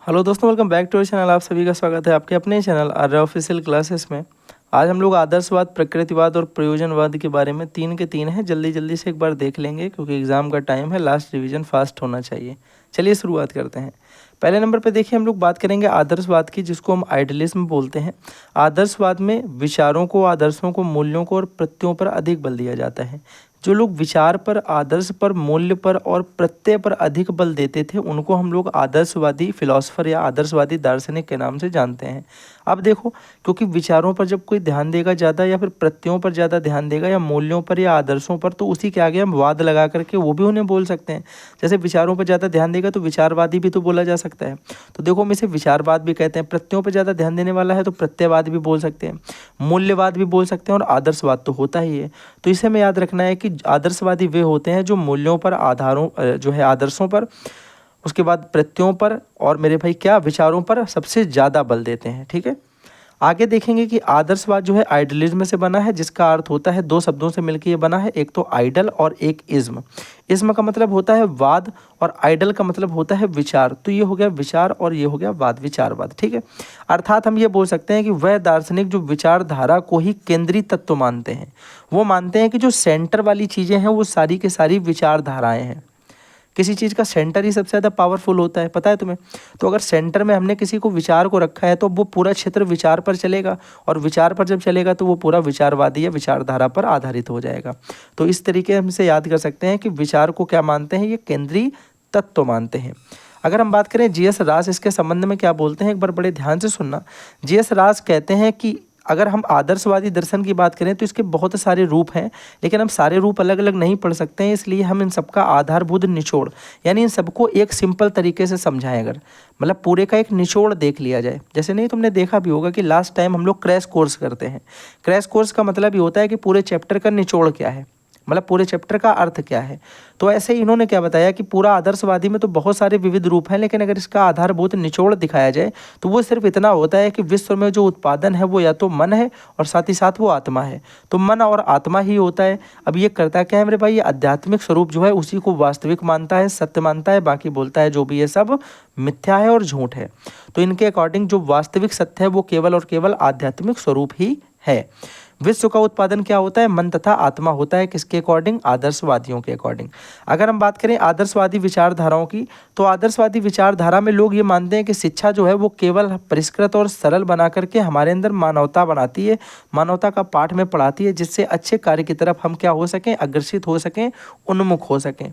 Hello दोस्तों, welcome back to our channel. आप सभी का स्वागत है आपके अपने चैनल आर्य ऑफिशियल क्लासेस में। आज हम लोग आदर्शवाद, प्रकृतिवाद और प्रयोजनवाद के बारे में तीन के तीन हैं जल्दी जल्दी से एक बार देख लेंगे, क्योंकि एग्जाम का टाइम है, लास्ट रिवीजन फास्ट होना चाहिए। चलिए शुरुआत करते हैं। पहले नंबर पे देखिए, हम लोग बात करेंगे आदर्शवाद की, जिसको हम आइडियलिज्म बोलते हैं। आदर्शवाद में विचारों को, आदर्शों को, मूल्यों को और प्रत्ययों पर अधिक बल दिया जाता है। जो लोग विचार पर, आदर्श पर, मूल्य पर और प्रत्यय पर अधिक बल देते थे, उनको हम लोग आदर्शवादी फिलॉसफर या आदर्शवादी दार्शनिक के नाम से जानते हैं। अब देखो, क्योंकि विचारों पर जब कोई ध्यान देगा ज़्यादा, या फिर प्रत्ययों पर ज़्यादा ध्यान देगा, या मूल्यों पर या आदर्शों पर, तो उसी के आगे हम वाद लगा करके वो भी उन्हें बोल सकते हैं। जैसे विचारों पर ज़्यादा ध्यान देगा तो विचारवादी भी तो बोला जा सकता है। तो देखो, हम इसे विचारवाद भी कहते हैं। प्रत्ययों पर ज़्यादा ध्यान देने वाला है तो प्रत्ययवाद भी बोल सकते हैं, मूल्यवाद भी बोल सकते हैं, और आदर्शवाद तो होता ही है। तो इसे हमें याद रखना है कि आदर्शवादी वे होते हैं जो मूल्यों पर, आधारों जो है आदर्शों पर, उसके बाद प्रत्ययों पर, और मेरे भाई क्या, विचारों पर सबसे ज़्यादा बल देते हैं। ठीक है, आगे देखेंगे कि आदर्शवाद जो है आइडलिज्म से बना है, जिसका अर्थ होता है, दो शब्दों से मिलकर ये बना है, एक तो आइडल और एक इज्म। इज्म का मतलब होता है वाद, और आइडल का मतलब होता है विचार। तो ये हो गया विचार और ये हो गया वाद, विचारवाद। ठीक है, अर्थात हम ये बोल सकते हैं कि वह दार्शनिक जो विचारधारा को ही केंद्रीय तत्व मानते हैं। वो मानते हैं कि जो सेंटर वाली चीज़ें हैं वो सारी की सारी विचारधाराएं हैं। किसी चीज़ का सेंटर ही सबसे ज़्यादा पावरफुल होता है, पता है तुम्हें। तो अगर सेंटर में हमने किसी को विचार को रखा है, तो वो पूरा क्षेत्र विचार पर चलेगा, और विचार पर जब चलेगा तो वो पूरा विचारवादी या विचारधारा पर आधारित हो जाएगा। तो इस तरीके हम इसे याद कर सकते हैं कि विचार को क्या मानते हैं, ये केंद्रीय तत्व मानते हैं। अगर हम बात करें जीएस रास इसके संबंध में क्या बोलते हैं, एक बार बड़े ध्यान से सुनना। जीएस रास कहते हैं कि अगर हम आदर्शवादी दर्शन की बात करें तो इसके बहुत सारे रूप हैं, लेकिन हम सारे रूप अलग अलग नहीं पढ़ सकते हैं, इसलिए हम इन सबका आधारभूत निचोड़, यानी इन सबको एक सिंपल तरीके से समझाएं। अगर मतलब पूरे का एक निचोड़ देख लिया जाए, जैसे नहीं तुमने देखा भी होगा कि लास्ट टाइम हम लोग क्रैश कोर्स करते हैं। क्रैश कोर्स का मतलब ये होता है कि पूरे चैप्टर का निचोड़ क्या है, मतलब पूरे चैप्टर का अर्थ क्या है। तो ऐसे ही इन्होंने क्या बताया कि पूरा आदर्शवादी में तो बहुत सारे विविध रूप हैं, लेकिन अगर इसका आधारभूत निचोड़ दिखाया जाए तो वो सिर्फ इतना होता है कि विश्व में जो उत्पादन है वो या तो मन है और साथ ही साथ वो आत्मा है। तो मन और आत्मा ही होता है। अब ये करता क्या है मेरे भाई, ये आध्यात्मिक स्वरूप जो है उसी को वास्तविक मानता है, सत्य मानता है, बाकी बोलता है जो भी है सब मिथ्या है और झूठ है। तो इनके अकॉर्डिंग जो वास्तविक सत्य है वो केवल और केवल आध्यात्मिक स्वरूप ही है। विश्व का उत्पादन क्या होता है, मन तथा आत्मा होता है। किसके अकॉर्डिंग, आदर्शवादियों के अकॉर्डिंग। अगर हम बात करें आदर्शवादी विचारधाराओं की, तो आदर्शवादी विचारधारा में लोग ये मानते हैं कि शिक्षा जो है वो केवल परिष्कृत और सरल बना करके हमारे अंदर मानवता बनाती है, मानवता का पाठ में पढ़ाती है, जिससे अच्छे कार्य की तरफ हम क्या हो सकें, अग्रसित हो सकें, उन्मुख हो सकें।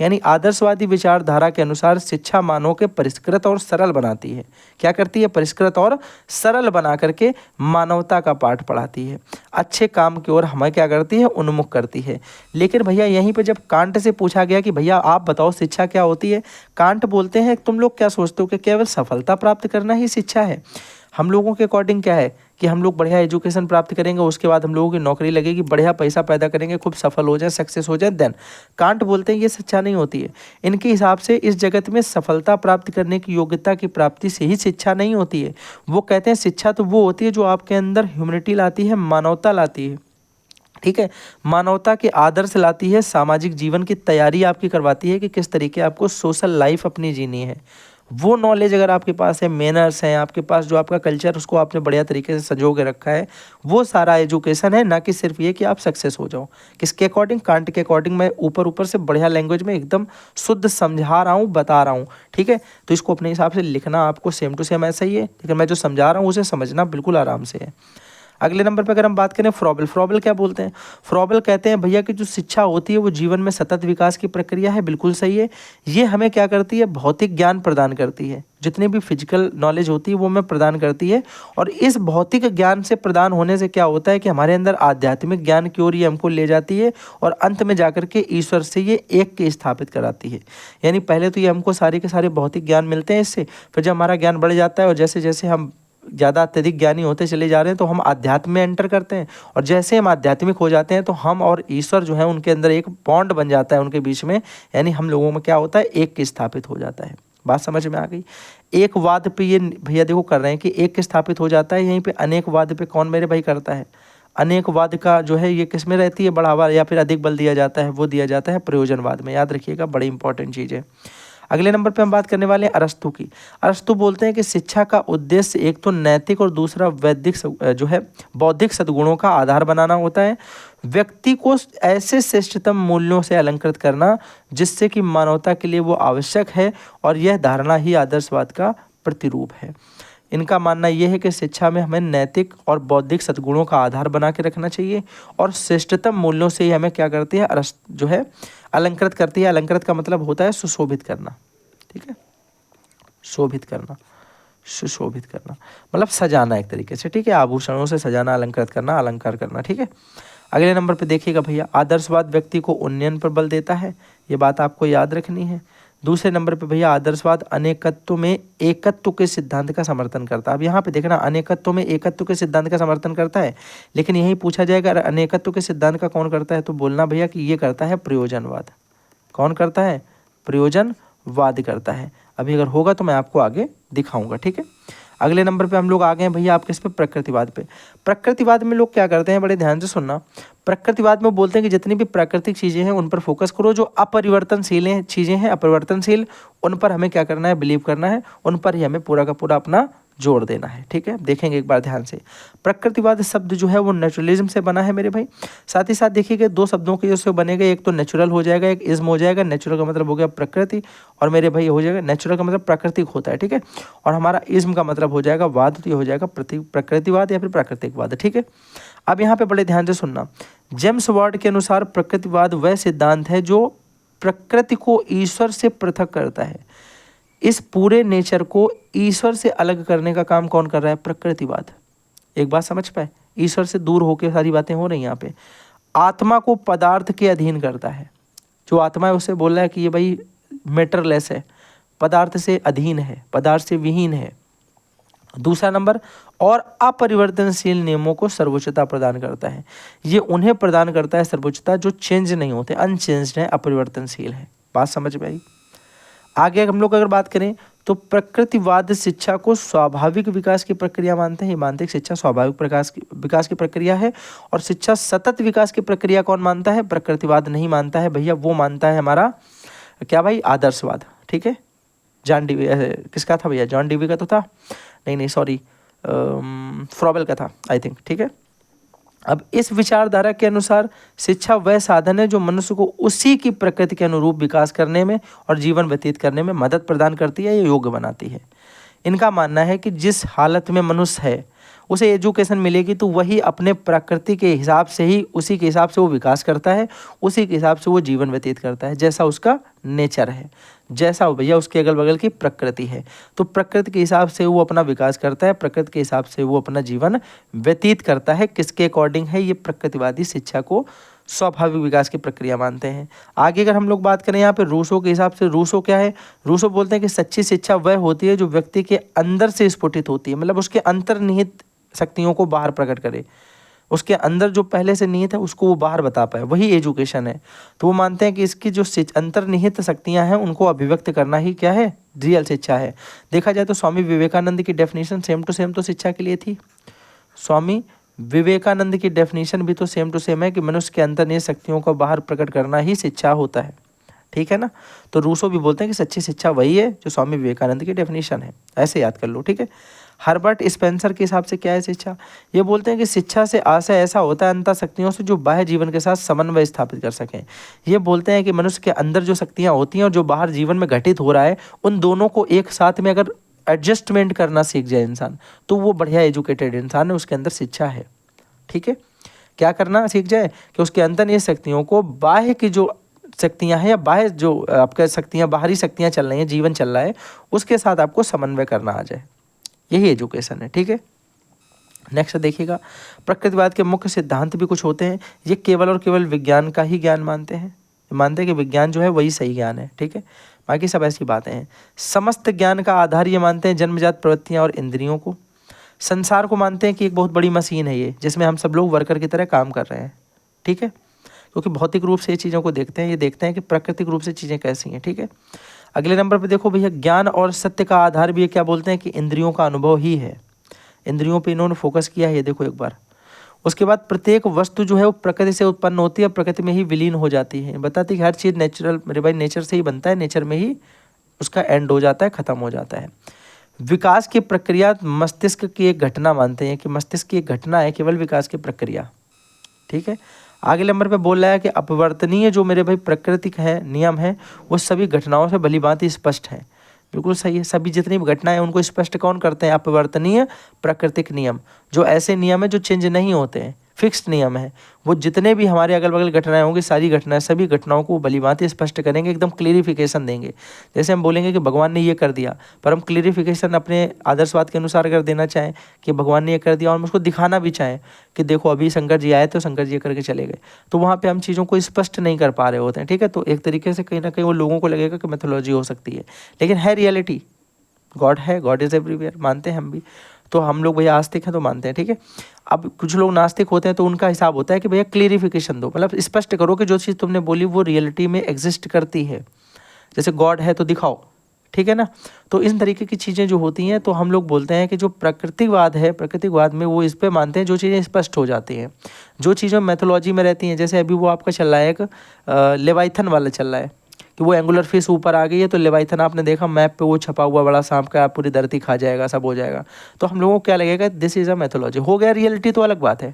यानी आदर्शवादी विचारधारा के अनुसार शिक्षा मानव के परिष्कृत और सरल बनाती है। क्या करती है, परिष्कृत और सरल बना करके मानवता का पाठ पढ़ाती है, अच्छे काम की ओर हमें क्या करती है, उन्मुख करती है। लेकिन भैया यहीं पे जब कांट से पूछा गया कि भैया आप बताओ शिक्षा क्या होती है, कांट बोलते हैं तुम लोग क्या सोचते हो कि केवल सफलता प्राप्त करना ही शिक्षा है। हम लोगों के अकॉर्डिंग क्या है कि हम लोग बढ़िया एजुकेशन प्राप्त करेंगे, उसके बाद हम लोगों की नौकरी लगेगी, बढ़िया पैसा पैदा करेंगे, खूब सफल हो जाए, सक्सेस हो जाए, देन। कांट बोलते हैं ये शिक्षा नहीं होती है। इनके हिसाब से इस जगत में सफलता प्राप्त करने की योग्यता की प्राप्ति से ही शिक्षा नहीं होती है। वो कहते हैं शिक्षा तो वो होती है जो आपके अंदर ह्यूमैनिटी लाती है, मानवता लाती है। ठीक है, मानवता के आदर्श लाती है, सामाजिक जीवन की तैयारी आपकी करवाती है कि किस तरीके आपको सोशल लाइफ अपनी जीनी है। वो नॉलेज अगर आपके पास है, मैनर्स हैं आपके पास, जो आपका कल्चर उसको आपने बढ़िया तरीके से संजो के रखा है, वो सारा एजुकेशन है, ना कि सिर्फ ये कि आप सक्सेस हो जाओ। किसके अकॉर्डिंग, कांट के अकॉर्डिंग। मैं ऊपर ऊपर से बढ़िया लैंग्वेज में एकदम शुद्ध समझा रहा हूँ, बता रहा हूँ। ठीक है, तो इसको अपने हिसाब से लिखना आपको सेम टू सेम ऐसा ही है, लेकिन मैं जो समझा रहा हूँ उसे समझना बिल्कुल आराम से है। अगले नंबर पर अगर हम बात करें फ्रॉबल, फ्रॉबल क्या बोलते हैं, फ्रॉबल कहते हैं भैया कि जो शिक्षा होती है वो जीवन में सतत विकास की प्रक्रिया है। बिल्कुल सही है। ये हमें क्या करती है, भौतिक ज्ञान प्रदान करती है, जितनी भी फिजिकल नॉलेज होती है वो हमें प्रदान करती है। और इस भौतिक ज्ञान से प्रदान होने से क्या होता है कि हमारे अंदर आध्यात्मिक ज्ञान की ओर ये हमको ले जाती है, और अंत में जाकर के ईश्वर से ये एक के स्थापित कराती है। यानी पहले तो ये हमको सारे के सारे भौतिक ज्ञान मिलते हैं इससे, फिर जब हमारा ज्ञान बढ़ जाता है और जैसे जैसे हम ज़्यादा अत्यधिक ज्ञानी होते चले जा रहे हैं तो हम आध्यात्म में एंटर करते हैं, और जैसे हम आध्यात्मिक हो जाते हैं तो हम और ईश्वर जो है उनके अंदर एक बॉन्ड बन जाता है उनके बीच में। यानी हम लोगों में क्या होता है, एक के स्थापित हो जाता है। बात समझ में आ गई। एक वाद पे ये भैया देखो कर रहे हैं कि एक के स्थापित हो जाता है, यहीं पे अनेक वाद पे कौन मेरे भाई करता है, अनेकवाद का जो है ये किस में रहती है बढ़ावा, या फिर अधिक बल दिया जाता है, वो दिया जाता है प्रयोजनवाद में। याद रखिएगा, बड़ी इंपॉर्टेंट चीज़ है। अगले नंबर पे हम बात करने वाले हैं अरस्तु की। अरस्तु बोलते हैं कि शिक्षा का उद्देश्य एक तो नैतिक और दूसरा वैदिक जो है बौद्धिक सद्गुणों का आधार बनाना होता है। व्यक्ति को ऐसे श्रेष्ठतम मूल्यों से अलंकृत करना जिससे कि मानवता के लिए वो आवश्यक है, और यह धारणा ही आदर्शवाद का प्रतिरूप है। इनका मानना यह है कि शिक्षा में हमें नैतिक और बौद्धिक सद्गुणों का आधार बना के रखना चाहिए, और श्रेष्ठतम मूल्यों से ही हमें क्या करती है, जो है अलंकृत करती है। अलंकृत का मतलब होता है सुशोभित करना, ठीक है, शोभित करना, सुशोभित करना मतलब सजाना एक तरीके से, ठीक है, आभूषणों से सजाना, अलंकृत करना, अलंकार करना, ठीक है। अगले नंबर पे देखिएगा भैया, आदर्शवाद व्यक्ति को उन्नयन पर बल देता है, ये बात आपको याद रखनी है। दूसरे नंबर पे भैया आदर्शवाद अनेकत्व में एकत्व के सिद्धांत का समर्थन करता है। अब यहाँ पे देखना, अनेकत्व में एकत्व के सिद्धांत का समर्थन करता है, लेकिन यही पूछा जाएगा अनेकत्व के सिद्धांत का कौन करता है, तो बोलना भैया कि ये करता है प्रयोजनवाद। कौन करता है, प्रयोजनवाद करता है। अभी अगर होगा तो मैं आपको आगे दिखाऊंगा, ठीक है। अगले नंबर पे हम लोग आ गए हैं भैया आपके इस पे प्रकृतिवाद पे। प्रकृतिवाद में लोग क्या करते हैं, बड़े ध्यान से सुनना। प्रकृतिवाद में बोलते हैं कि जितनी भी प्राकृतिक चीज़ें हैं उन पर फोकस करो, जो अपरिवर्तनशील चीज़ें हैं, अपरिवर्तनशील, उन पर हमें क्या करना है, बिलीव करना है, उन पर ही हमें पूरा का पूरा अपना जोड़ देना है, ठीक है। देखेंगे एक बार ध्यान से, प्रकृतिवाद शब्द जो है वो नेचुरलिज्म से बना है मेरे भाई। साथ ही साथ देखिएगा दो शब्दों के जो बनेगा, एक तो नेचुरल हो जाएगा, एक इज्म हो जाएगा। नेचुरल का मतलब हो गया प्रकृति, और मेरे भाई हो जाएगा, नेचुरल का मतलब प्राकृतिक होता है, ठीक है, और हमारा इज्म का मतलब हो जाएगा वाद, तो ये हो जाएगा प्रकृतिवाद या फिर प्राकृतिकवाद, ठीक है। अब यहाँ पे बड़े ध्यान से सुनना, जेम्स वार्ड के अनुसार प्रकृतिवाद वह सिद्धांत है जो प्रकृति को ईश्वर से पृथक करता है। इस पूरे नेचर को ईश्वर से अलग करने का काम कौन कर रहा है, प्रकृतिवाद। एक बात समझ पाए, ईश्वर से दूर होकर सारी बातें हो रही हैं यहाँ पे। आत्मा को पदार्थ के अधीन करता है, जो आत्मा है उससे बोल रहा है कि ये भाई मैटरलेस है, पदार्थ से अधीन है, पदार्थ से विहीन है। दूसरा नंबर, और अपरिवर्तनशील नियमों को सर्वोच्चता प्रदान करता है। ये उन्हें प्रदान करता है सर्वोच्चता जो चेंज नहीं होते, अनचेंज्ड है, अपरिवर्तनशील है। बात समझ में आई। आगे हम लोग अगर बात करें तो प्रकृतिवाद शिक्षा को स्वाभाविक विकास की प्रक्रिया मानते हैं। ये मानते हैं कि शिक्षा स्वाभाविक विकास की प्रक्रिया है, और शिक्षा सतत विकास की प्रक्रिया कौन मानता है, प्रकृतिवाद नहीं मानता है भैया, वो मानता है हमारा क्या भाई, आदर्शवाद, ठीक है। जॉन डीवी, किसका था भैया, जॉन डीवी का तो था, नहीं सॉरी, फ्रॉबेल का था आई थिंक, ठीक है। अब इस विचारधारा के अनुसार शिक्षा वह साधन है जो मनुष्य को उसी की प्रकृति के अनुरूप विकास करने में और जीवन व्यतीत करने में मदद प्रदान करती है, या योग्य बनाती है। इनका मानना है कि जिस हालत में मनुष्य है उसे एजुकेशन मिलेगी तो वही अपने प्रकृति के हिसाब से ही, उसी के हिसाब से वो विकास करता है, उसी के हिसाब से वो जीवन व्यतीत करता है, जैसा उसका नेचर है, जैसा भैया उसके अगल बगल की प्रकृति है। तो प्रकृति के हिसाब से वो अपना विकास करता है, प्रकृति के हिसाब से वो अपना जीवन व्यतीत करता है। किसके अकॉर्डिंग है, ये प्रकृतिवादी शिक्षा को स्वाभाविक विकास की प्रक्रिया मानते हैं। आगे अगर हम लोग बात करें यहाँ पे रूसो के हिसाब से, रूसो क्या है, रूसो बोलते हैं कि सच्ची शिक्षा वह होती है जो व्यक्ति के अंदर से स्फुटित होती है, मतलब उसके अंतर्निहित शक्तियों को बाहर प्रकट करे, उसके अंदर जो पहले से निहित है उसको वो बाहर बता पाए, वही एजुकेशन है। तो वो मानते हैं कि इसकी जो अंतर्निहित शक्तियां हैं उनको अभिव्यक्त करना ही क्या है, रियल शिक्षा है। देखा जाए तो स्वामी विवेकानंद की डेफिनेशन सेम टू सेम तो शिक्षा के लिए थी। स्वामी विवेकानंद की डेफिनेशन भी तो सेम टू सेम है कि मनुष्य के अंतर्निहित शक्तियों को बाहर प्रकट करना ही शिक्षा होता है, ठीक है ना। तो रूसो भी बोलते हैं कि सच्ची शिक्षा वही है जो स्वामी विवेकानंद की डेफिनेशन है, ऐसे याद कर लो, ठीक है। हर्बर्ट स्पेंसर के हिसाब से क्या है शिक्षा, ये बोलते हैं कि शिक्षा से आशय ऐसा होता है अंतर शक्तियों से जो बाह्य जीवन के साथ समन्वय स्थापित कर सकें। ये बोलते हैं कि मनुष्य के अंदर जो शक्तियाँ होती हैं और जो बाहर जीवन में घटित हो रहा है, उन दोनों को एक साथ में अगर एडजस्टमेंट करना सीख जाए इंसान, तो वो बढ़िया एजुकेटेड इंसान है, उसके अंदर शिक्षा है, ठीक है। क्या करना सीख जाए कि उसके अंतर्निहित शक्तियों को बाह्य की जो शक्तियाँ हैं या बाह्य जो आपका शक्तियाँ, बाहरी शक्तियाँ चल रही हैं, जीवन चल रहा है, उसके साथ आपको समन्वय करना आ जाए, यही एजुकेशन है, ठीक है। नेक्स्ट देखिएगा, प्रकृतिवाद के मुख्य सिद्धांत भी कुछ होते हैं। ये केवल और केवल विज्ञान का ही ज्ञान मानते हैं, मानते हैं कि विज्ञान जो है वही सही ज्ञान है, ठीक है, बाकी सब ऐसी बातें हैं। समस्त ज्ञान का आधार ये मानते हैं जन्मजात प्रवृत्तियाँ और इंद्रियों को। संसार को मानते हैं कि एक बहुत बड़ी मशीन है ये, जिसमें हम सब लोग वर्कर की तरह काम कर रहे हैं, ठीक है, क्योंकि भौतिक रूप से ये चीज़ों को देखते हैं, ये देखते हैं कि प्राकृतिक रूप से चीज़ें कैसी हैं, ठीक है। अगले नंबर पे देखो भैया, ज्ञान और सत्य का आधार भी ये क्या बोलते हैं कि इंद्रियों का अनुभव ही है। इंद्रियों पे इन्होंने फोकस किया है, ये देखो एक बार। उसके बाद प्रत्येक वस्तु जो है वो प्रकृति से उत्पन्न होती है, प्रकृति में ही विलीन हो जाती है। बताती है कि हर चीज़ नेचुरल, मेरे भाई नेचर से ही बनता है, नेचर में ही उसका एंड हो जाता है, ख़त्म हो जाता है। विकास की प्रक्रिया मस्तिष्क की एक घटना मानते हैं कि मस्तिष्क की एक घटना है, केवल विकास की प्रक्रिया। ठीक है, आगे नंबर पे बोल रहा है कि अपवर्तनीय जो मेरे भाई प्राकृतिक है नियम है वो सभी घटनाओं से भली भांति स्पष्ट है। बिल्कुल सही है, सभी जितनी भी घटनाएं हैं उनको स्पष्ट कौन करते हैं? अपवर्तनीय प्राकृतिक नियम, जो ऐसे नियम है जो चेंज नहीं होते हैं, फिक्स्ड नियम है, वो जितने भी हमारे अगल बगल घटनाएं होंगी सारी घटनाएं सभी घटनाओं को भली भांति स्पष्ट करेंगे, एकदम क्लियरिफिकेशन देंगे। जैसे हम बोलेंगे कि भगवान ने ये कर दिया, पर हम क्लियरिफिकेशन अपने आदर्शवाद के अनुसार अगर देना चाहें कि भगवान ने ये कर दिया और हम उसको दिखाना भी चाहें कि देखो अभी शंकर जी आए तो शंकर जी ये करके चले गए, तो वहाँ पे हम चीज़ों को स्पष्ट नहीं कर पा रहे होते हैं। ठीक है, तो एक तरीके से कहीं ना कहीं वो लोगों को लगेगा कि मैथोलॉजी हो सकती है, लेकिन है रियलिटी, गॉड है, गॉड इज़ एवरीवेयर, मानते हैं हम भी। तो हम लोग भैया आस्तिक हैं तो मानते हैं। ठीक है, अब कुछ लोग नास्तिक होते हैं तो उनका हिसाब होता है कि भैया क्लियरिफिकेशन दो, मतलब स्पष्ट करो कि जो चीज़ तुमने बोली वो रियलिटी में एग्जिस्ट करती है। जैसे गॉड है तो दिखाओ, ठीक है ना। तो इस तरीके की चीज़ें जो होती हैं तो हम लोग बोलते हैं कि जो प्राकृतिकवाद है, प्राकृतिकवाद में वो इस पे मानते हैं जो चीज़ें स्पष्ट हो जाती हैं, जो चीज़ें मैथोलॉजी में रहती हैं। जैसे अभी वो आपका चल रहा है एक लेवाइथन वाला चल रहा है कि वो एंगुलर फिश ऊपर आ गई है तो लेवाइथन आपने देखा मैप पे वो छपा हुआ बड़ा सांप का, पूरी धरती खा जाएगा, सब हो जाएगा। तो हम लोगों को क्या लगेगा, दिस इज़ अ मैथोलॉजी। हो गया, रियलिटी तो अलग बात है,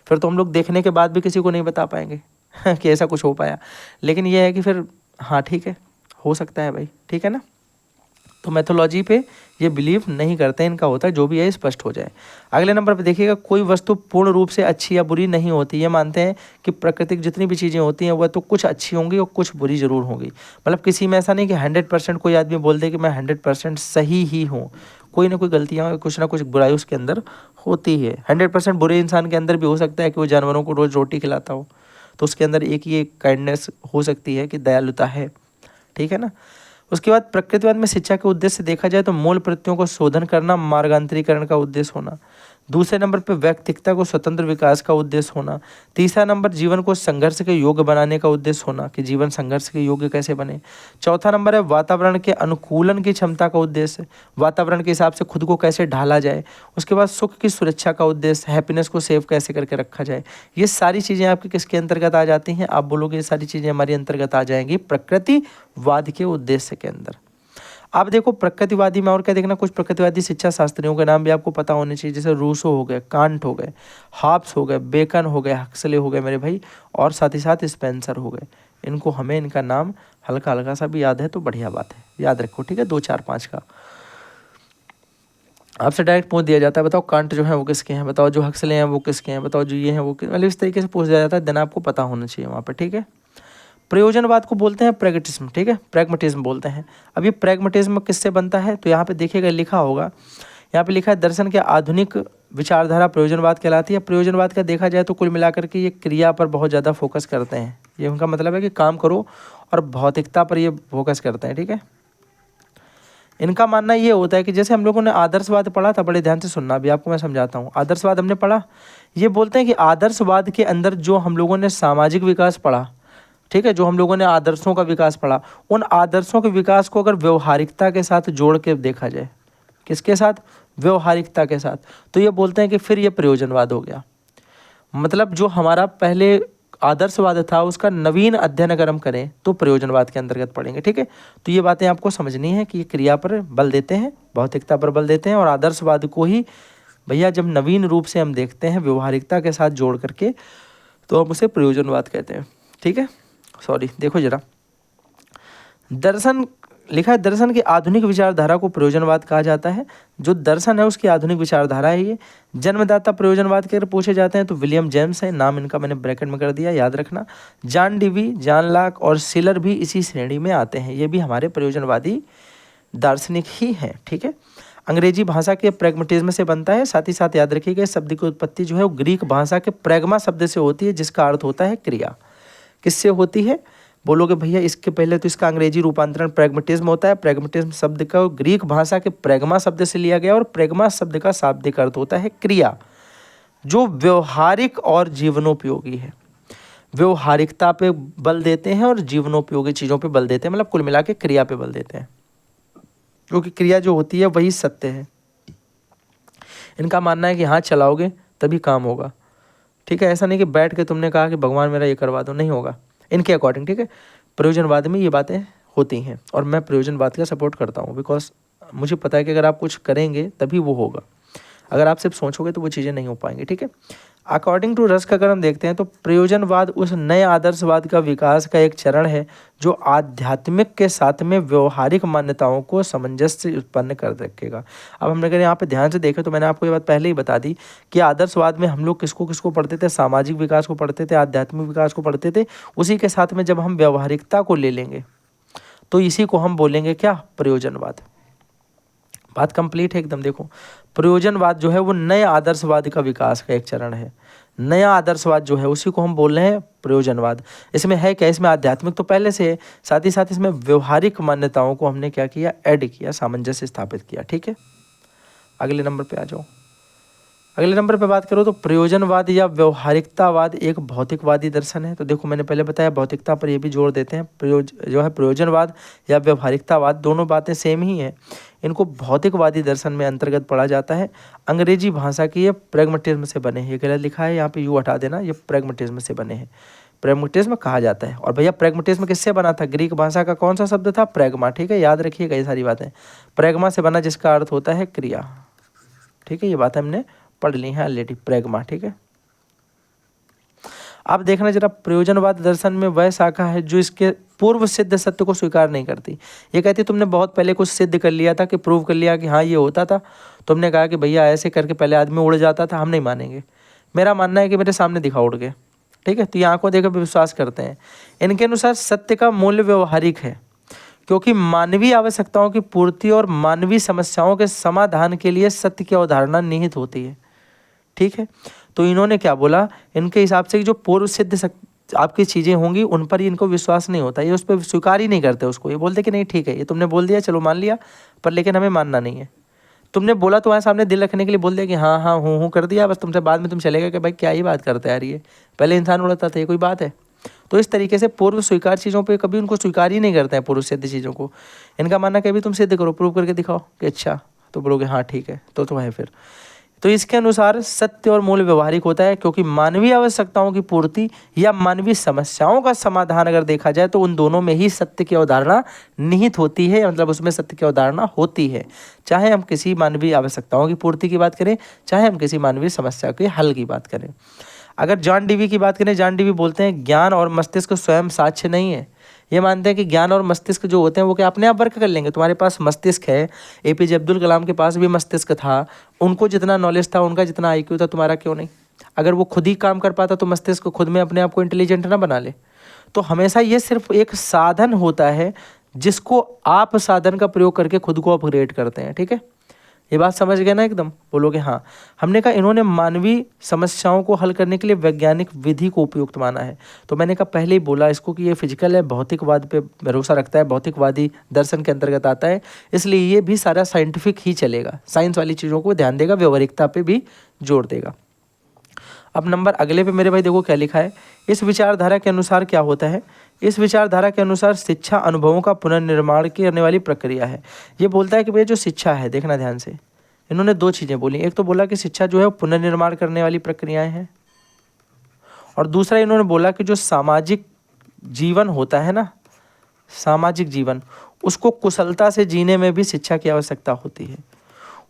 फिर तो हम लोग देखने के बाद भी किसी को नहीं बता पाएंगे कि ऐसा कुछ हो पाया। लेकिन ये है कि फिर हाँ ठीक है, हो सकता है भाई, ठीक है ना। तो मैथोलॉजी पे ये बिलीव नहीं करते, इनका होता है जो भी है स्पष्ट हो जाए। अगले नंबर पे देखिएगा, कोई वस्तु पूर्ण रूप से अच्छी या बुरी नहीं होती। ये मानते हैं कि प्राकृतिक जितनी भी चीज़ें होती हैं वह तो कुछ अच्छी होंगी और कुछ बुरी जरूर होंगी। मतलब किसी में ऐसा नहीं कि 100% कोई आदमी बोल दे कि मैं 100% सही ही हूँ, कोई ना कोई गलतियाँ, कुछ ना कुछ बुराई उसके अंदर होती है। 100% बुरे इंसान के अंदर भी हो सकता है कि वो जानवरों को रोज़ रोटी खिलाता हो, तो उसके अंदर एक ये काइंडनेस हो सकती है कि दयालुता है, ठीक है ना। उसके बाद प्रकृतिवाद में शिक्षा के उद्देश्य से देखा जाए तो मूल प्रत्ययों को शोधन करना, मार्गांतरीकरण का उद्देश्य होना। दूसरे नंबर पर व्यक्तिगता को स्वतंत्र विकास का उद्देश्य होना। तीसरा नंबर जीवन को संघर्ष के योग्य बनाने का उद्देश्य होना कि जीवन संघर्ष के योग्य कैसे बने। चौथा नंबर है वातावरण के अनुकूलन की क्षमता का उद्देश्य, वातावरण के हिसाब से खुद को कैसे ढाला जाए। उसके बाद सुख की सुरक्षा का उद्देश्य, हैप्पीनेस को सेव कैसे करके रखा जाए। ये सारी चीज़ें आपके किसके अंतर्गत आ जाती हैं? आप बोलोगे ये सारी चीज़ें हमारी अंतर्गत आ जाएंगी प्रकृतिवाद के उद्देश्य के अंदर। आप देखो प्रकृतिवादी में और क्या देखना, कुछ प्रकृतिवादी शिक्षा शास्त्रियों के नाम भी आपको पता होने चाहिए, जैसे रूसो हो गए, कांट हो गए, हॉब्स हो गए, बेकन हो गए, हक्सले हो गए मेरे भाई, और साथ ही साथ स्पेंसर हो गए। इनको हमें इनका नाम हल्का हल्का सा भी याद है तो बढ़िया बात है, याद रखो, ठीक है। 2 4 5 का आपसे डायरेक्ट पूछ दिया जाता है, बताओ कांट जो है वो किसके हैं, बताओ जो हक्सले हैं वो किसके हैं, बताओ जो ये हैं वो मतलब इस तरीके से पूछ दिया जाता है, देन आपको पता होना चाहिए वहाँ पर, ठीक है। प्रयोजनवाद को बोलते हैं प्रैग्मेटिज्म, ठीक है, प्रैग्मेटिज्म बोलते हैं। अब ये प्रैग्मेटिज्म किससे बनता है तो यहाँ पे देखिएगा लिखा होगा, यहाँ पे लिखा है दर्शन के आधुनिक विचारधारा प्रयोजनवाद कहलाती है। प्रयोजनवाद का देखा जाए तो कुल मिलाकर के ये क्रिया पर बहुत ज़्यादा फोकस करते हैं, ये उनका मतलब है कि काम करो, और भौतिकता पर ये फोकस करते हैं, ठीक है। इनका मानना ये होता है कि जैसे हम लोगों ने आदर्शवाद पढ़ा था, बड़े ध्यान से सुनना, अभी आपको मैं समझाता हूँ। आदर्शवाद हमने पढ़ा, ये बोलते हैं कि आदर्शवाद के अंदर जो हम लोगों ने सामाजिक विकास पढ़ा, ठीक है, जो हम लोगों ने आदर्शों का विकास पढ़ा, उन आदर्शों के विकास को अगर व्यवहारिकता के साथ जोड़ के देखा जाए, किसके साथ? व्यवहारिकता के साथ, तो ये बोलते हैं कि फिर ये प्रयोजनवाद हो गया। मतलब जो हमारा पहले आदर्शवाद था उसका नवीन अध्ययन अगर हम करें तो प्रयोजनवाद के अंतर्गत पढ़ेंगे, ठीक है। तो ये बातें आपको समझनी है कि ये क्रिया पर बल देते हैं, भौतिकता पर बल देते हैं, और आदर्शवाद को ही भैया जब नवीन रूप से हम देखते हैं व्यवहारिकता के साथ जोड़ करके तो हम उसे प्रयोजनवाद कहते हैं, ठीक है। सॉरी, देखो जरा, दर्शन लिखा है, दर्शन की आधुनिक विचारधारा को प्रयोजनवाद कहा जाता है। जो दर्शन है उसकी आधुनिक विचारधारा है ये। जन्मदाता प्रयोजनवाद के अगर पूछे जाते हैं तो विलियम जेम्स है, नाम इनका मैंने ब्रैकेट में कर दिया, याद रखना। जॉन डीवी, जॉन लॉक और सिलर भी इसी श्रेणी में आते हैं, ये भी हमारे प्रयोजनवादी दार्शनिक ही हैं, ठीक है। अंग्रेजी भाषा के प्रैग्मेटिज्म से बनता है। साथ ही साथ याद रखिएगा शब्द की उत्पत्ति जो है वो ग्रीक भाषा के प्रैग्मा शब्द से होती है, जिसका अर्थ होता है क्रिया। किससे होती है? बोलोगे भैया इसके पहले तो इसका अंग्रेजी रूपांतरण प्रैग्मेटिज्म होता है। प्रैग्मेटिज्म शब्द का ग्रीक भाषा के प्रैग्मा शब्द से लिया गया, और प्रैग्मा शब्द का शाब्दिक अर्थ होता है क्रिया, जो व्यवहारिक और जीवनोपयोगी है। व्यवहारिकता पे बल देते हैं और जीवनोपयोगी चीज़ों पे बल देते हैं, मतलब कुल मिला के क्रिया पे बल देते हैं, क्योंकि क्रिया जो होती है वही सत्य है। इनका मानना है कि हाथ चलाओगे तभी काम होगा, ठीक है। ऐसा नहीं कि बैठ के तुमने कहा कि भगवान मेरा ये करवा दो, नहीं होगा इनके अकॉर्डिंग, ठीक है। प्रयोजनवाद में ये बातें होती हैं। और मैं प्रयोजनवाद का सपोर्ट करता हूँ, बिकॉज मुझे पता है कि अगर आप कुछ करेंगे तभी वो होगा, अगर आप सिर्फ सोचोगे तो वो चीज़ें नहीं हो पाएंगी। ठीक है, अकॉर्डिंग टू रस्क अगर हम देखते हैं तो प्रयोजनवाद उस नए आदर्शवाद का विकास का एक चरण है जो आध्यात्मिक के साथ में व्यवहारिक मान्यताओं को सामंजस्य उत्पन्न कर रखेगा। अब हमने अगर यहाँ पे ध्यान से देखें तो मैंने आपको ये बात पहले ही बता दी कि आदर्शवाद में हम लोग किसको किसको पढ़ते थे, सामाजिक विकास को पढ़ते थे, आध्यात्मिक विकास को पढ़ते थे। उसी के साथ में जब हम व्यवहारिकता को ले लेंगे तो इसी को हम बोलेंगे क्या, प्रयोजनवाद। बात कंप्लीट है एकदम। देखो, प्रयोजनवाद जो है वो नए आदर्शवाद का विकास का एक चरण है। नया आदर्शवाद जो है उसी को हम बोल रहे हैं प्रयोजनवाद। इसमें है क्या, इसमें आध्यात्मिक तो पहले से है, साथ ही साथ इसमें व्यवहारिक मान्यताओं को हमने क्या किया, ऐड किया, सामंजस्य स्थापित किया। ठीक है, अगले नंबर पे आ जाओ। अगले नंबर पे बात करो तो प्रयोजनवाद या व्यवहारिकतावाद एक भौतिकवादी दर्शन है। तो देखो, मैंने पहले बताया भौतिकता पर ये भी जोर देते हैं। जो है प्रयोजनवाद या व्यवहारिकतावाद, दोनों बातें सेम ही हैं। इनको भौतिकवादी दर्शन में अंतर्गत पढ़ा जाता है। अंग्रेजी भाषा की ये प्रैग्मेटिज्म से बने हैं। ये गलत लिखा है, यहाँ पे यू हटा देना, ये प्रैग्मेटिज्म से बने हैं, प्रैग्मेटिज्म कहा जाता है। और भैया प्रैग्मेटिज्म किससे बना था, ग्रीक भाषा का कौन सा शब्द था, प्रैग्मा। ठीक है, याद रखिएगा ये सारी बातें, प्रैग्मा से बना जिसका अर्थ होता है क्रिया। ठीक है, ये बात हमने पढ़ ली है ऑलरेडी, प्रैग्मा। ठीक है, अब देखना जरा, प्रयोजनवाद दर्शन में वह शाखा है जो इसके पूर्व सिद्ध सत्य को स्वीकार नहीं करती। ये कहती तुमने बहुत पहले कुछ सिद्ध कर लिया था, कि प्रूव कर लिया कि हाँ ये होता था, तुमने कहा कि भैया ऐसे करके पहले आदमी उड़ जाता था, हम नहीं मानेंगे। मेरा मानना है कि मेरे सामने दिखा उड़ के। ठीक है, तो ये आंखों देखकर विश्वास करते हैं। इनके अनुसार सत्य का मूल्य व्यवहारिक है, क्योंकि मानवीय आवश्यकताओं की पूर्ति और मानवीय समस्याओं के समाधान के लिए सत्य की अवधारणा निहित होती है। ठीक है, तो इन्होंने क्या बोला, इनके हिसाब से जो पूर्व सिद्ध आपकी चीज़ें होंगी उन पर ही इनको विश्वास नहीं होता, ये उस पर स्वीकार ही नहीं करते उसको। ये बोलते कि नहीं ठीक है, ये तुमने बोल दिया चलो मान लिया, पर लेकिन हमें मानना नहीं है। तुमने बोला तो वहाँ सामने दिल रखने के लिए बोल दिया कि हाँ हाँ हूँ कर दिया, बस तुमसे बाद में तुम चलेगा कि भाई क्या ही बात करते यार, ये पहले इंसान उड़ता था, ये कोई बात है। तो इस तरीके से पूर्व स्वीकार चीज़ों पे कभी उनको स्वीकार ही नहीं करते हैं, पूर्व सिद्ध चीज़ों को। इनका मानना कि अभी तुम सिद्ध करो, प्रूव करके दिखाओ कि अच्छा, तो बोलोगे हाँ ठीक है, तो है फिर। तो इसके अनुसार सत्य और मूल्य व्यवहारिक होता है, क्योंकि मानवीय आवश्यकताओं की पूर्ति या मानवीय समस्याओं का समाधान अगर देखा जाए तो उन दोनों में ही सत्य की अवधारणा निहित होती है, मतलब उसमें सत्य की अवधारणा होती है। चाहे हम किसी मानवीय आवश्यकताओं की पूर्ति की बात करें, चाहे हम किसी मानवीय समस्या के हल की बात करें। अगर जॉन डीवी की बात करें, जॉन डीवी बोलते हैं ज्ञान और मस्तिष्क स्वयं साक्ष्य नहीं है। ये मानते हैं कि ज्ञान और मस्तिष्क जो होते हैं वो क्या अपने आप वर्क कर लेंगे। तुम्हारे पास मस्तिष्क है, एपीजे अब्दुल कलाम के पास भी मस्तिष्क था, उनको जितना नॉलेज था, उनका जितना आईक्यू था, तुम्हारा क्यों नहीं। अगर वो खुद ही काम कर पाता तो मस्तिष्क खुद में अपने आप को इंटेलिजेंट ना बना ले। तो हमेशा ये सिर्फ एक साधन होता है जिसको आप साधन का प्रयोग करके खुद को अपग्रेड करते हैं। ठीक है, ये बात समझ गए ना एकदम, बोलोगे हाँ। हमने कहा इन्होंने मानवीय समस्याओं को हल करने के लिए वैज्ञानिक विधि को उपयुक्त माना है। तो मैंने कहा पहले ही बोला इसको कि ये फिजिकल है, भौतिकवाद पे भरोसा रखता है, भौतिकवादी दर्शन के अंतर्गत आता है, इसलिए ये भी सारा साइंटिफिक ही चलेगा, साइंस वाली चीज़ों को ध्यान देगा, व्यवहारिकता पे भी जोर देगा। अब नंबर अगले पे मेरे भाई देखो क्या लिखा है, इस विचारधारा के अनुसार क्या होता है। इस विचारधारा के अनुसार शिक्षा अनुभवों का पुनर्निर्माण करने वाली प्रक्रिया है। ये बोलता है कि भैया जो शिक्षा है, देखना ध्यान से, इन्होंने दो चीज़ें बोली। एक तो बोला कि शिक्षा जो है पुनर्निर्माण करने वाली प्रक्रियाएं हैं, और दूसरा इन्होंने बोला कि जो सामाजिक जीवन होता है ना, सामाजिक जीवन, उसको कुशलता से जीने में भी शिक्षा की आवश्यकता होती है,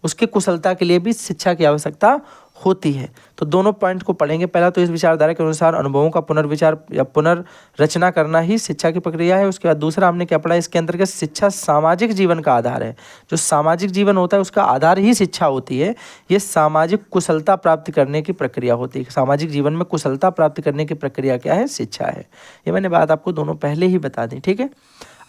उसकी कुशलता के लिए भी शिक्षा की आवश्यकता होती है। तो दोनों पॉइंट को पढ़ेंगे। पहला तो इस विचारधारा के अनुसार अनुभवों का पुनर्विचार या पुनर्रचना करना ही शिक्षा की प्रक्रिया है। उसके बाद दूसरा हमने क्या पढ़ा, इसके अंतर्गत शिक्षा सामाजिक जीवन का आधार है। जो सामाजिक जीवन होता है उसका आधार ही शिक्षा होती है। ये सामाजिक कुशलता प्राप्त करने की प्रक्रिया होती है। सामाजिक जीवन में कुशलता प्राप्त करने की प्रक्रिया क्या है, शिक्षा है। ये मैंने बात आपको दोनों पहले ही बता दी। ठीक है,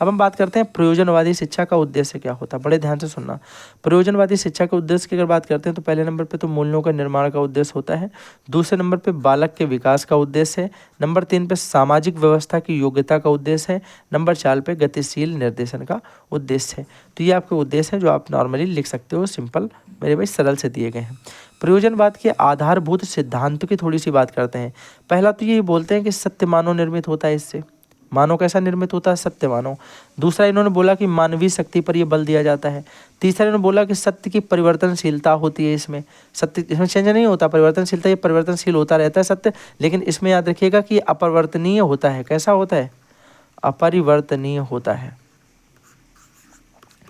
अब हम बात करते हैं प्रयोजनवादी शिक्षा का उद्देश्य क्या होता है। बड़े ध्यान से सुनना, प्रयोजनवादी शिक्षा के उद्देश्य की अगर बात करते हैं तो पहले नंबर पे तो मूल्यों का निर्माण का उद्देश्य होता है, दूसरे नंबर पे बालक के विकास का उद्देश्य है, नंबर 3 पे सामाजिक व्यवस्था की योग्यता का उद्देश्य है, नंबर 4 पे गतिशील निर्देशन का उद्देश्य है। तो ये आपके उद्देश्य हैं जो आप नॉर्मली लिख सकते हो, सिंपल मेरे भाई सरल से दिए गए हैं। प्रयोजनवाद के आधारभूत सिद्धांतों की थोड़ी सी बात करते हैं। पहला तो ये बोलते हैं कि सत्य मानव निर्मित होता है, इससे मानव कैसा निर्मित होता है, सत्य मानव। दूसरा इन्होंने बोला कि मानवीय शक्ति पर यह बल दिया जाता है। तीसरा इन्होंने बोला कि सत्य की परिवर्तनशीलता होती है, इसमें सत्य इसमें चेंज नहीं होता, परिवर्तनशीलता, ये परिवर्तनशील होता रहता है सत्य, लेकिन इसमें याद रखिएगा कि अपरिवर्तनीय होता है। कैसा होता है, अपरिवर्तनीय होता है।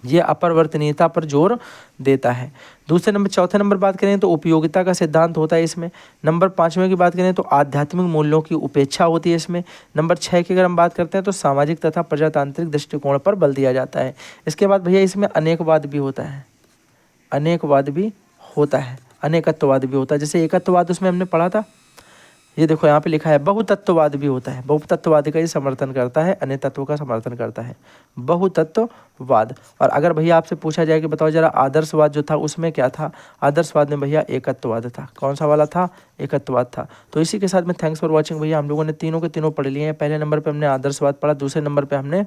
ये अपरिवर्तनीयता पर जोर देता है। चौथे नंबर बात करें तो उपयोगिता का सिद्धांत होता है इसमें। नंबर 5वें की बात करें तो आध्यात्मिक मूल्यों की उपेक्षा होती है इसमें। नंबर 6 की अगर हम बात करते हैं तो सामाजिक तथा प्रजातांत्रिक दृष्टिकोण पर बल दिया जाता है। इसके बाद भैया इसमें अनेकवाद भी होता है, अनेकवाद भी होता है, अनेकत्ववाद भी होता है। जैसे एकत्ववाद उसमें हमने पढ़ा था, ये देखो यहाँ पे लिखा है बहुतत्ववाद भी होता है। बहुतत्ववाद का ये समर्थन करता है, अन्य तत्वों का समर्थन करता है, बहुतत्ववाद। और अगर भैया आपसे पूछा जाए कि बताओ जरा आदर्शवाद जो था उसमें क्या था, आदर्शवाद में भैया एकत्ववाद था। कौन सा वाला था? एकत्ववाद था। तो इसी के साथ में थैंक्स फॉर वॉचिंग भैया, हम लोगों ने तीनों के तीनों पढ़ लिए हैं। पहले नंबर पर हमने आदर्शवाद पढ़ा, दूसरे नंबर पर हमने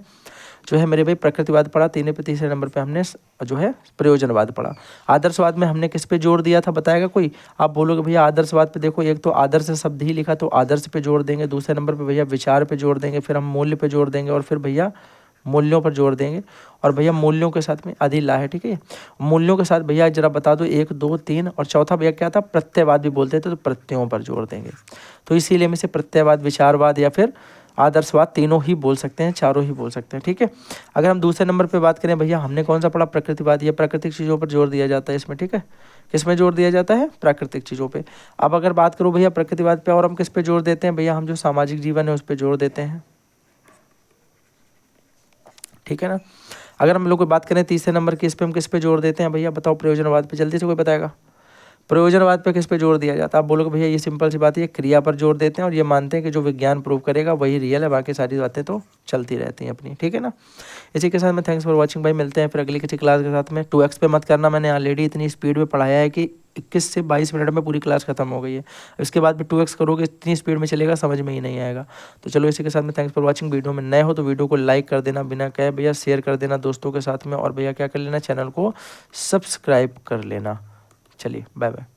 जो है मेरे भाई प्रकृतिवाद पढ़ा, तीसरे नंबर पे हमने जो है प्रयोजनवाद पढ़ा। आदर्शवाद में हमने किस पे जोर दिया था, बताएगा कोई? आप बोलोगे भैया आदर्शवाद पे देखो, एक तो आदर्श शब्द ही लिखा तो आदर्श पे जोर देंगे, दूसरे नंबर पे भैया विचार पे जोर देंगे, फिर हम मूल्य पे जोर देंगे और फिर भैया मूल्यों पर जोर देंगे। और भैया मूल्यों के साथ में अधिला है, ठीक है। मूल्यों के साथ भैया जरा बता दो 1 2 3, और चौथा भैया क्या था? प्रत्ययवाद भी बोलते थे, तो प्रत्ययों पर जोर देंगे। तो इसीलिए हम इसे प्रत्ययवाद, विचारवाद या फिर आदर्शवाद तीनों ही बोल सकते हैं, चारों ही बोल सकते हैं, ठीक है। अगर हम दूसरे नंबर पे बात करें भैया, हमने कौन सा पढ़ा? प्रकृतिवाद। ये प्राकृतिक चीज़ों पर जोर दिया जाता है इसमें, ठीक है। किस में जोर दिया जाता है? प्राकृतिक चीज़ों पे। अब अगर बात करूँ भैया प्रकृतिवाद पे, और हम किस पे जोर देते हैं भैया? हम जो सामाजिक जीवन है उस पर जोर देते हैं, ठीक है ना। अगर हम लोग बात करें तीसरे नंबर की, इस पर हम किस पे जोर देते हैं भैया? बताओ, प्रयोजनवाद पे। जल्दी से कोई बताएगा? प्रयोजनवाद पे किस पे जोर दिया जाता है? आप बोलोगे भैया ये सिंपल सी बात है, ये क्रिया पर जोर देते हैं और ये मानते हैं कि जो विज्ञान प्रूव करेगा वही रियल है, बाकी सारी बातें तो चलती रहती हैं अपनी, ठीक है ना। इसी के साथ में थैंक्स फॉर वॉचिंग भाई, मिलते हैं फिर अगली किसी क्लास के साथ में। 2x पे मत करना, मैंने ऑलरेडी इतनी स्पीड में पढ़ाया है कि 21 से 22 मिनट में पूरी क्लास खत्म हो गई है। इसके बाद भी 2x करोगे, इतनी स्पीड में चलेगा, समझ में ही नहीं आएगा। तो चलो इसी के साथ में थैंक्स फॉर वॉचिंग। वीडियो में नए हो तो वीडियो को लाइक कर देना, बिना कहे भैया शेयर कर देना दोस्तों के साथ में, और भैया क्या कर लेना, चैनल को सब्सक्राइब कर लेना। चलिए बाय बाय।